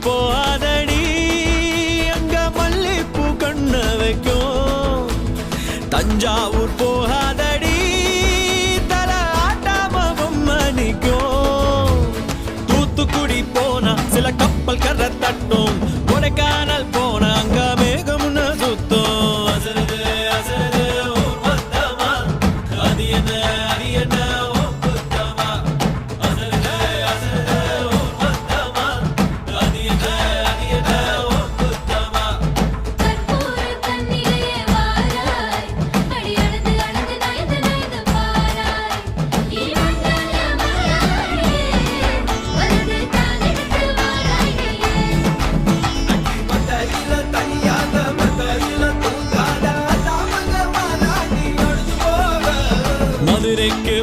போகாதடி அங்க மல்லிப்பூ கண்ண வைக்கும். தஞ்சாவூர் போகாதடி தல ஆட்டாம பொம்மணிக்கும். தூத்துக்குடி போனா சில கப்பல் கரை தட்டும். கொடைக்கானல் போனா அங்க மேகம்னு சுத்தும். அசருது அசருது ஊர் மொத்தமா அது என்ன அது என்ன மதுரைக்கு